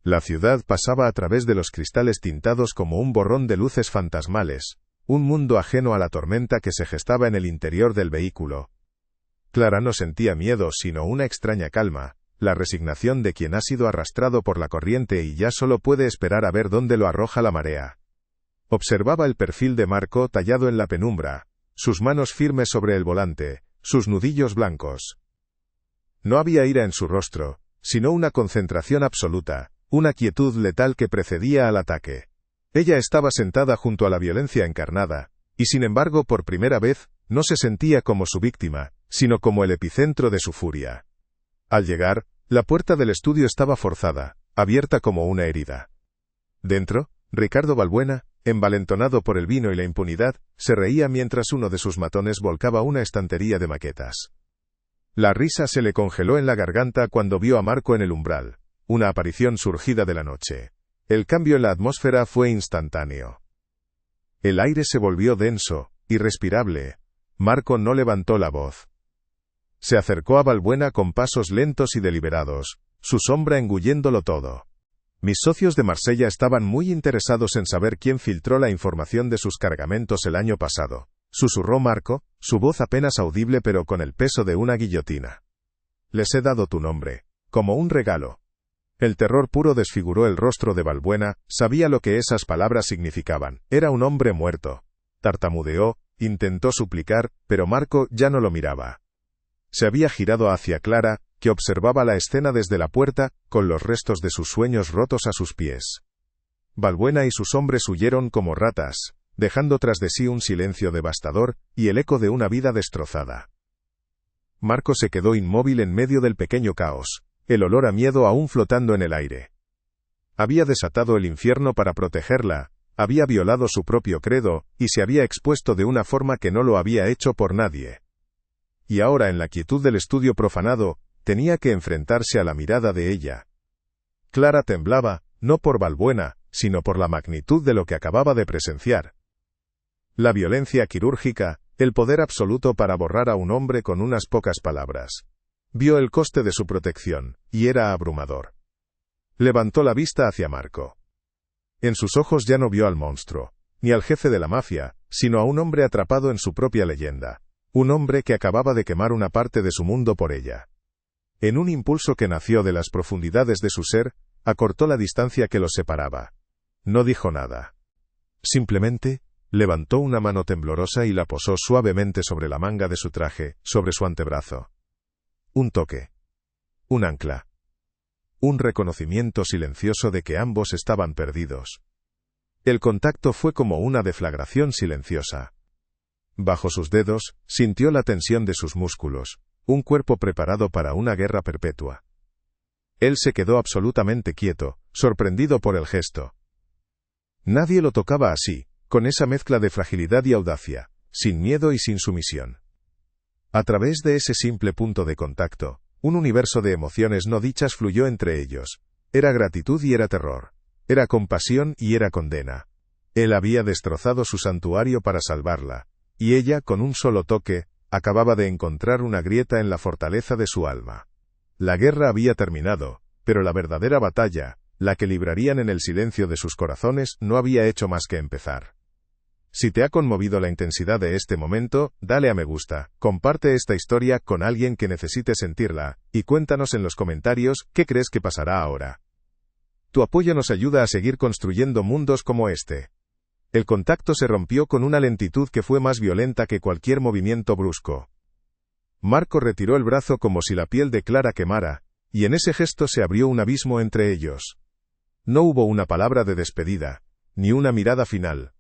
La ciudad pasaba a través de los cristales tintados como un borrón de luces fantasmales, un mundo ajeno a la tormenta que se gestaba en el interior del vehículo. Clara no sentía miedo, sino una extraña calma, la resignación de quien ha sido arrastrado por la corriente y ya solo puede esperar a ver dónde lo arroja la marea. Observaba el perfil de Marco tallado en la penumbra, sus manos firmes sobre el volante, sus nudillos blancos. No había ira en su rostro, sino una concentración absoluta, una quietud letal que precedía al ataque. Ella estaba sentada junto a la violencia encarnada, y sin embargo por primera vez, no se sentía como su víctima, sino como el epicentro de su furia. Al llegar, la puerta del estudio estaba forzada, abierta como una herida. Dentro, Ricardo Balbuena, envalentonado por el vino y la impunidad, se reía mientras uno de sus matones volcaba una estantería de maquetas. La risa se le congeló en la garganta cuando vio a Marco en el umbral, una aparición surgida de la noche. El cambio en la atmósfera fue instantáneo. El aire se volvió denso, irrespirable. Marco no levantó la voz. Se acercó a Balbuena con pasos lentos y deliberados, su sombra engulléndolo todo. Mis socios de Marsella estaban muy interesados en saber quién filtró la información de sus cargamentos el año pasado, susurró Marco, su voz apenas audible pero con el peso de una guillotina. Les he dado tu nombre, como un regalo. El terror puro desfiguró el rostro de Balbuena, sabía lo que esas palabras significaban. Era un hombre muerto. Tartamudeó, intentó suplicar, pero Marco ya no lo miraba. Se había girado hacia Clara, que observaba la escena desde la puerta, con los restos de sus sueños rotos a sus pies. Balbuena y sus hombres huyeron como ratas, dejando tras de sí un silencio devastador, y el eco de una vida destrozada. Marco se quedó inmóvil en medio del pequeño caos, el olor a miedo aún flotando en el aire. Había desatado el infierno para protegerla, había violado su propio credo, y se había expuesto de una forma que no lo había hecho por nadie. Y ahora en la quietud del estudio profanado, tenía que enfrentarse a la mirada de ella. Clara temblaba, no por Balbuena, sino por la magnitud de lo que acababa de presenciar. La violencia quirúrgica, el poder absoluto para borrar a un hombre con unas pocas palabras. Vio el coste de su protección, y era abrumador. Levantó la vista hacia Marco. En sus ojos ya no vio al monstruo, ni al jefe de la mafia, sino a un hombre atrapado en su propia leyenda. Un hombre que acababa de quemar una parte de su mundo por ella. En un impulso que nació de las profundidades de su ser, acortó la distancia que los separaba. No dijo nada. Simplemente, Levantó una mano temblorosa y la posó suavemente sobre la manga de su traje, sobre su antebrazo. Un toque. Un ancla. Un reconocimiento silencioso de que ambos estaban perdidos. El contacto fue como una deflagración silenciosa. Bajo sus dedos, sintió la tensión de sus músculos, un cuerpo preparado para una guerra perpetua. Él se quedó absolutamente quieto, sorprendido por el gesto. Nadie lo tocaba así, con esa mezcla de fragilidad y audacia, sin miedo y sin sumisión. A través de ese simple punto de contacto, un universo de emociones no dichas fluyó entre ellos. Era gratitud y era terror. Era compasión y era condena. Él había destrozado su santuario para salvarla, y ella, con un solo toque, acababa de encontrar una grieta en la fortaleza de su alma. La guerra había terminado, pero la verdadera batalla, la que librarían en el silencio de sus corazones, no había hecho más que empezar. Si te ha conmovido la intensidad de este momento, dale a me gusta, comparte esta historia con alguien que necesite sentirla, y cuéntanos en los comentarios qué crees que pasará ahora. Tu apoyo nos ayuda a seguir construyendo mundos como este. El contacto se rompió con una lentitud que fue más violenta que cualquier movimiento brusco. Marco retiró el brazo como si la piel de Clara quemara, y en ese gesto se abrió un abismo entre ellos. No hubo una palabra de despedida, ni una mirada final.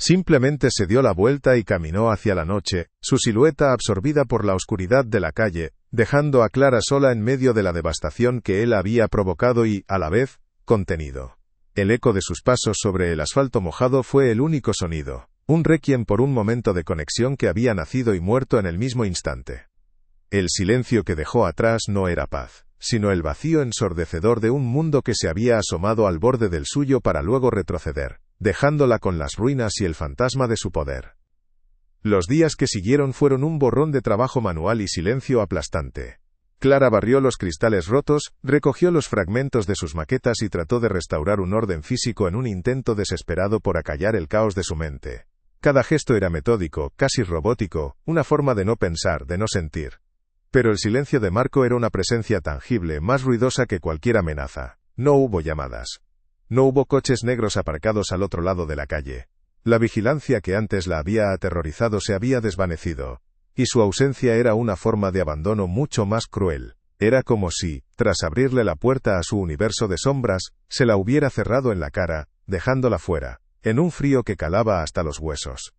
Simplemente se dio la vuelta y caminó hacia la noche, su silueta absorbida por la oscuridad de la calle, dejando a Clara sola en medio de la devastación que él había provocado y, a la vez, contenido. El eco de sus pasos sobre el asfalto mojado fue el único sonido, un requiem por un momento de conexión que había nacido y muerto en el mismo instante. El silencio que dejó atrás no era paz, sino el vacío ensordecedor de un mundo que se había asomado al borde del suyo para luego retroceder, dejándola con las ruinas y el fantasma de su poder. Los días que siguieron fueron un borrón de trabajo manual y silencio aplastante. Clara barrió los cristales rotos, recogió los fragmentos de sus maquetas y trató de restaurar un orden físico en un intento desesperado por acallar el caos de su mente. Cada gesto era metódico, casi robótico, una forma de no pensar, de no sentir. Pero el silencio de Marco era una presencia tangible, más ruidosa que cualquier amenaza. No hubo llamadas. No hubo coches negros aparcados al otro lado de la calle. La vigilancia que antes la había aterrorizado se había desvanecido. Y su ausencia era una forma de abandono mucho más cruel. Era como si, tras abrirle la puerta a su universo de sombras, se la hubiera cerrado en la cara, dejándola fuera, en un frío que calaba hasta los huesos.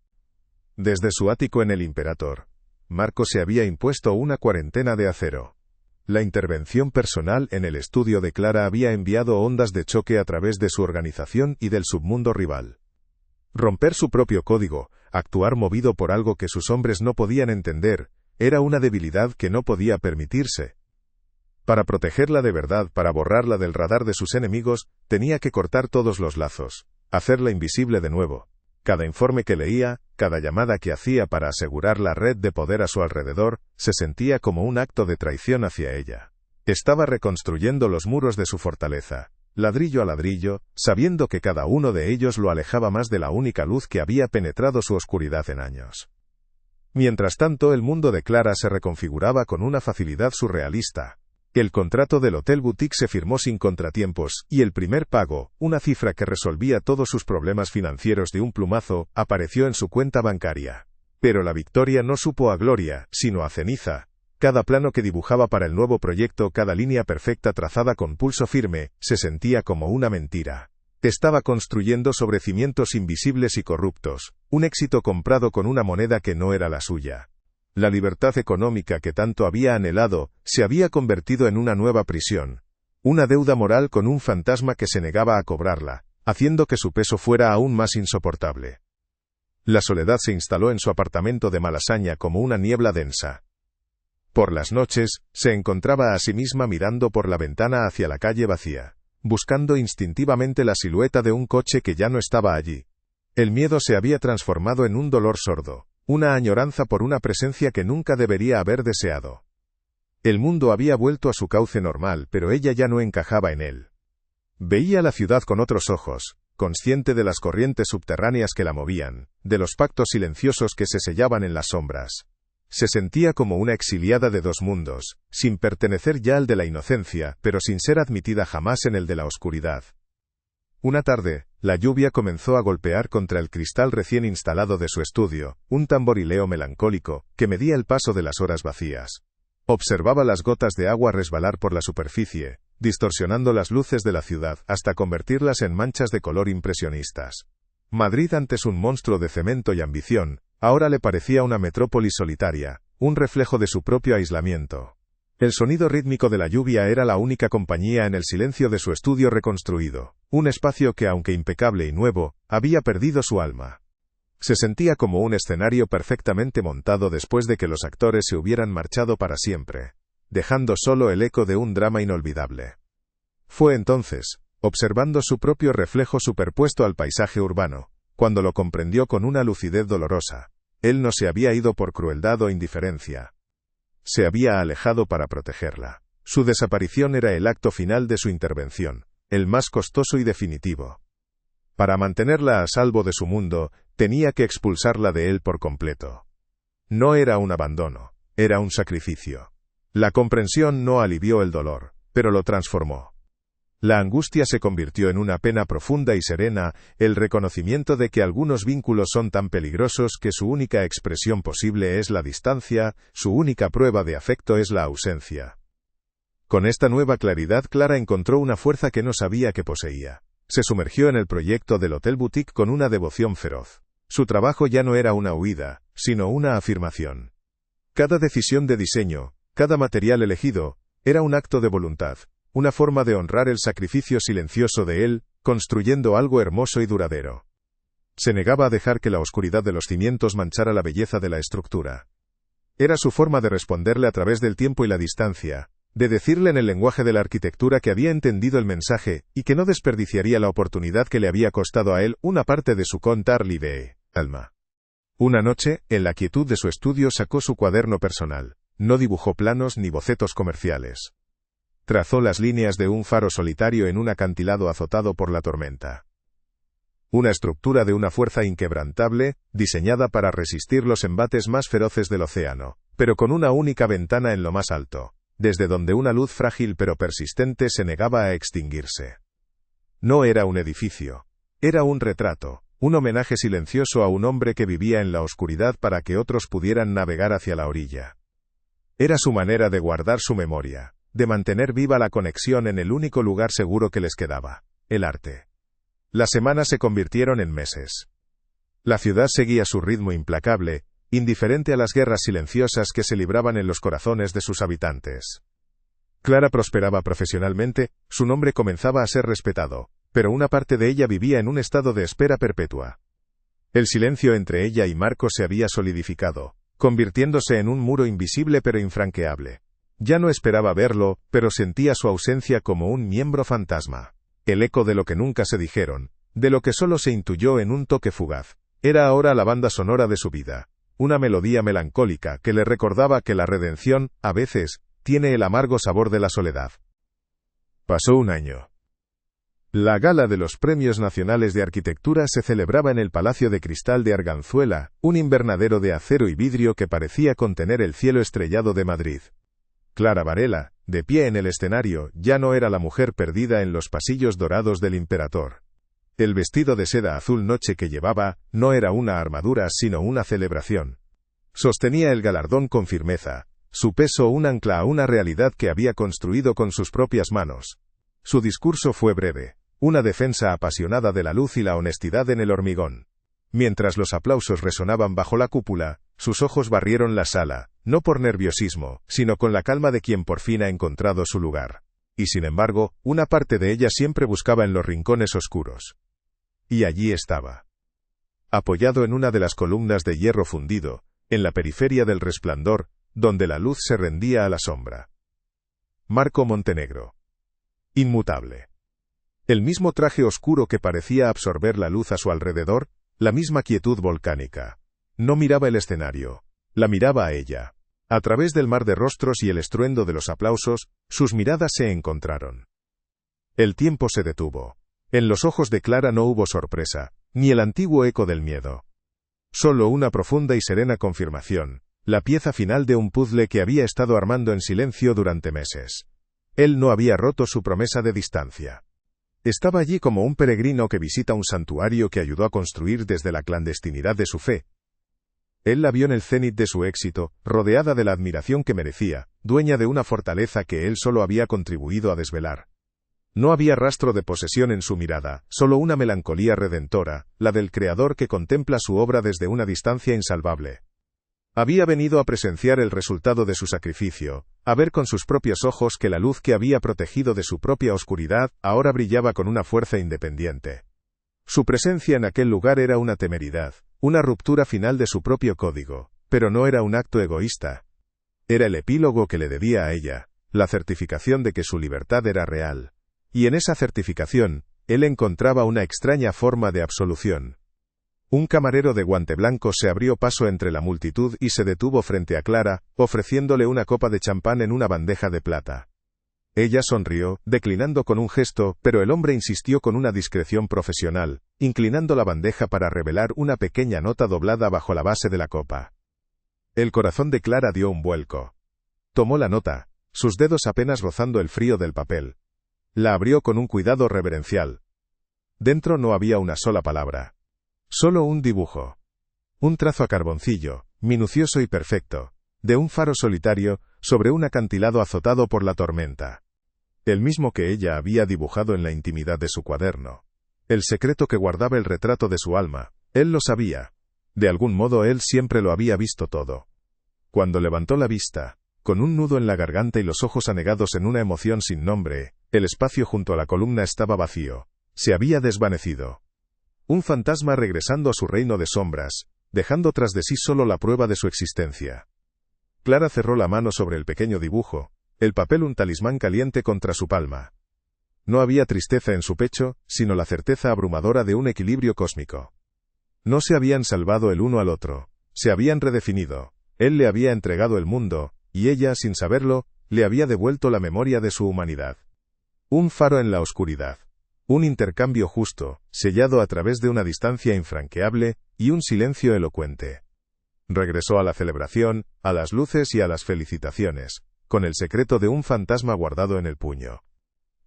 Desde su ático en el Imperator, Marco se había impuesto una cuarentena de acero. La intervención personal en el estudio de Clara había enviado ondas de choque a través de su organización y del submundo rival. Romper su propio código, actuar movido por algo que sus hombres no podían entender, era una debilidad que no podía permitirse. Para protegerla de verdad, para borrarla del radar de sus enemigos, tenía que cortar todos los lazos, hacerla invisible de nuevo. Cada informe que leía, cada llamada que hacía para asegurar la red de poder a su alrededor, se sentía como un acto de traición hacia ella. Estaba reconstruyendo los muros de su fortaleza, ladrillo a ladrillo, sabiendo que cada uno de ellos lo alejaba más de la única luz que había penetrado su oscuridad en años. Mientras tanto, el mundo de Clara se reconfiguraba con una facilidad surrealista. El contrato del Hotel Boutique se firmó sin contratiempos, y el primer pago, una cifra que resolvía todos sus problemas financieros de un plumazo, apareció en su cuenta bancaria. Pero la victoria no supo a gloria, sino a ceniza. Cada plano que dibujaba para el nuevo proyecto, cada línea perfecta trazada con pulso firme, se sentía como una mentira. Estaba construyendo sobre cimientos invisibles y corruptos, un éxito comprado con una moneda que no era la suya. La libertad económica que tanto había anhelado, se había convertido en una nueva prisión. Una deuda moral con un fantasma que se negaba a cobrarla, haciendo que su peso fuera aún más insoportable. La soledad se instaló en su apartamento de Malasaña como una niebla densa. Por las noches, se encontraba a sí misma mirando por la ventana hacia la calle vacía, buscando instintivamente la silueta de un coche que ya no estaba allí. El miedo se había transformado en un dolor sordo. Una añoranza por una presencia que nunca debería haber deseado. El mundo había vuelto a su cauce normal, pero ella ya no encajaba en él. Veía la ciudad con otros ojos, consciente de las corrientes subterráneas que la movían, de los pactos silenciosos que se sellaban en las sombras. Se sentía como una exiliada de dos mundos, sin pertenecer ya al de la inocencia, pero sin ser admitida jamás en el de la oscuridad. Una tarde, La lluvia comenzó a golpear contra el cristal recién instalado de su estudio, un tamborileo melancólico, que medía el paso de las horas vacías. Observaba las gotas de agua resbalar por la superficie, distorsionando las luces de la ciudad hasta convertirlas en manchas de color impresionistas. Madrid, antes un monstruo de cemento y ambición, ahora le parecía una metrópolis solitaria, un reflejo de su propio aislamiento. El sonido rítmico de la lluvia era la única compañía en el silencio de su estudio reconstruido, un espacio que, aunque impecable y nuevo, había perdido su alma. Se sentía como un escenario perfectamente montado después de que los actores se hubieran marchado para siempre, dejando solo el eco de un drama inolvidable. Fue entonces, observando su propio reflejo superpuesto al paisaje urbano, cuando lo comprendió con una lucidez dolorosa. Él no se había ido por crueldad o indiferencia. Se había alejado para protegerla. Su desaparición era el acto final de su intervención, el más costoso y definitivo. Para mantenerla a salvo de su mundo, tenía que expulsarla de él por completo. No era un abandono, era un sacrificio. La comprensión no alivió el dolor, pero lo transformó. La angustia se convirtió en una pena profunda y serena, el reconocimiento de que algunos vínculos son tan peligrosos que su única expresión posible es la distancia, su única prueba de afecto es la ausencia. Con esta nueva claridad, Clara encontró una fuerza que no sabía que poseía. Se sumergió en el proyecto del Hotel Boutique con una devoción feroz. Su trabajo ya no era una huida, sino una afirmación. Cada decisión de diseño, cada material elegido, era un acto de voluntad. Una forma de honrar el sacrificio silencioso de él, construyendo algo hermoso y duradero. Se negaba a dejar que la oscuridad de los cimientos manchara la belleza de la estructura. Era su forma de responderle a través del tiempo y la distancia, de decirle en el lenguaje de la arquitectura que había entendido el mensaje, y que no desperdiciaría la oportunidad que le había costado a él una parte de su contar de alma. Una noche, en la quietud de su estudio, sacó su cuaderno personal. No dibujó planos ni bocetos comerciales. Trazó las líneas de un faro solitario en un acantilado azotado por la tormenta. Una estructura de una fuerza inquebrantable, diseñada para resistir los embates más feroces del océano, pero con una única ventana en lo más alto, desde donde una luz frágil pero persistente se negaba a extinguirse. No era un edificio. Era un retrato, un homenaje silencioso a un hombre que vivía en la oscuridad para que otros pudieran navegar hacia la orilla. Era su manera de guardar su memoria, de mantener viva la conexión en el único lugar seguro que les quedaba, el arte. Las semanas se convirtieron en meses. La ciudad seguía su ritmo implacable, indiferente a las guerras silenciosas que se libraban en los corazones de sus habitantes. Clara prosperaba profesionalmente, su nombre comenzaba a ser respetado, pero una parte de ella vivía en un estado de espera perpetua. El silencio entre ella y Marco se había solidificado, convirtiéndose en un muro invisible pero infranqueable. Ya no esperaba verlo, pero sentía su ausencia como un miembro fantasma. El eco de lo que nunca se dijeron, de lo que solo se intuyó en un toque fugaz, era ahora la banda sonora de su vida. Una melodía melancólica que le recordaba que la redención, a veces, tiene el amargo sabor de la soledad. Pasó un año. La gala de los Premios Nacionales de Arquitectura se celebraba en el Palacio de Cristal de Arganzuela, un invernadero de acero y vidrio que parecía contener el cielo estrellado de Madrid. Clara Varela, de pie en el escenario, ya no era la mujer perdida en los pasillos dorados del Imperator. El vestido de seda azul noche que llevaba, no era una armadura sino una celebración. Sostenía el galardón con firmeza, su peso un ancla a una realidad que había construido con sus propias manos. Su discurso fue breve, una defensa apasionada de la luz y la honestidad en el hormigón. Mientras los aplausos resonaban bajo la cúpula, sus ojos barrieron la sala, no por nerviosismo, sino con la calma de quien por fin ha encontrado su lugar. Y sin embargo, una parte de ella siempre buscaba en los rincones oscuros. Y allí estaba. Apoyado en una de las columnas de hierro fundido, en la periferia del resplandor, donde la luz se rendía a la sombra. Marco Montenegro. Inmutable. El mismo traje oscuro que parecía absorber la luz a su alrededor, la misma quietud volcánica. No miraba el escenario, la miraba a ella. A través del mar de rostros y el estruendo de los aplausos, sus miradas se encontraron. El tiempo se detuvo. En los ojos de Clara no hubo sorpresa, ni el antiguo eco del miedo. Solo una profunda y serena confirmación, la pieza final de un puzzle que había estado armando en silencio durante meses. Él no había roto su promesa de distancia. Estaba allí como un peregrino que visita un santuario que ayudó a construir desde la clandestinidad de su fe. Él la vio en el cénit de su éxito, rodeada de la admiración que merecía, dueña de una fortaleza que él solo había contribuido a desvelar. No había rastro de posesión en su mirada, solo una melancolía redentora, la del creador que contempla su obra desde una distancia insalvable. Había venido a presenciar el resultado de su sacrificio, a ver con sus propios ojos que la luz que había protegido de su propia oscuridad ahora brillaba con una fuerza independiente. Su presencia en aquel lugar era una temeridad, una ruptura final de su propio código, pero no era un acto egoísta. Era el epílogo que le debía a ella, la certificación de que su libertad era real. Y en esa certificación, él encontraba una extraña forma de absolución. Un camarero de guante blanco se abrió paso entre la multitud y se detuvo frente a Clara, ofreciéndole una copa de champán en una bandeja de plata. Ella sonrió, declinando con un gesto, pero el hombre insistió con una discreción profesional, inclinando la bandeja para revelar una pequeña nota doblada bajo la base de la copa. El corazón de Clara dio un vuelco. Tomó la nota, sus dedos apenas rozando el frío del papel. La abrió con un cuidado reverencial. Dentro no había una sola palabra. Solo un dibujo. Un trazo a carboncillo, minucioso y perfecto, de un faro solitario, sobre un acantilado azotado por la tormenta. El mismo que ella había dibujado en la intimidad de su cuaderno. El secreto que guardaba el retrato de su alma, él lo sabía. De algún modo él siempre lo había visto todo. Cuando levantó la vista, con un nudo en la garganta y los ojos anegados en una emoción sin nombre, el espacio junto a la columna estaba vacío. Se había desvanecido. Un fantasma regresando a su reino de sombras, dejando tras de sí solo la prueba de su existencia. Clara cerró la mano sobre el pequeño dibujo, el papel un talismán caliente contra su palma. No había tristeza en su pecho, sino la certeza abrumadora de un equilibrio cósmico. No se habían salvado el uno al otro, se habían redefinido. Él le había entregado el mundo, y ella, sin saberlo, le había devuelto la memoria de su humanidad. Un faro en la oscuridad. Un intercambio justo, sellado a través de una distancia infranqueable, y un silencio elocuente. Regresó a la celebración, a las luces y a las felicitaciones, con el secreto de un fantasma guardado en el puño.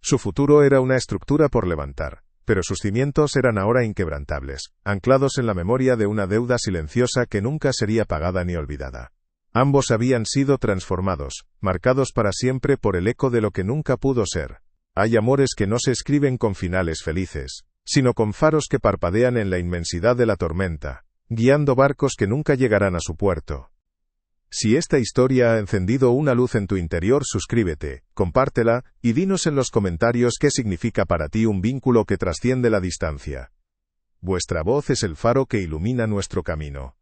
Su futuro era una estructura por levantar, pero sus cimientos eran ahora inquebrantables, anclados en la memoria de una deuda silenciosa que nunca sería pagada ni olvidada. Ambos habían sido transformados, marcados para siempre por el eco de lo que nunca pudo ser. Hay amores que no se escriben con finales felices, sino con faros que parpadean en la inmensidad de la tormenta, guiando barcos que nunca llegarán a su puerto. Si esta historia ha encendido una luz en tu interior, suscríbete, compártela, y dinos en los comentarios qué significa para ti un vínculo que trasciende la distancia. Vuestra voz es el faro que ilumina nuestro camino.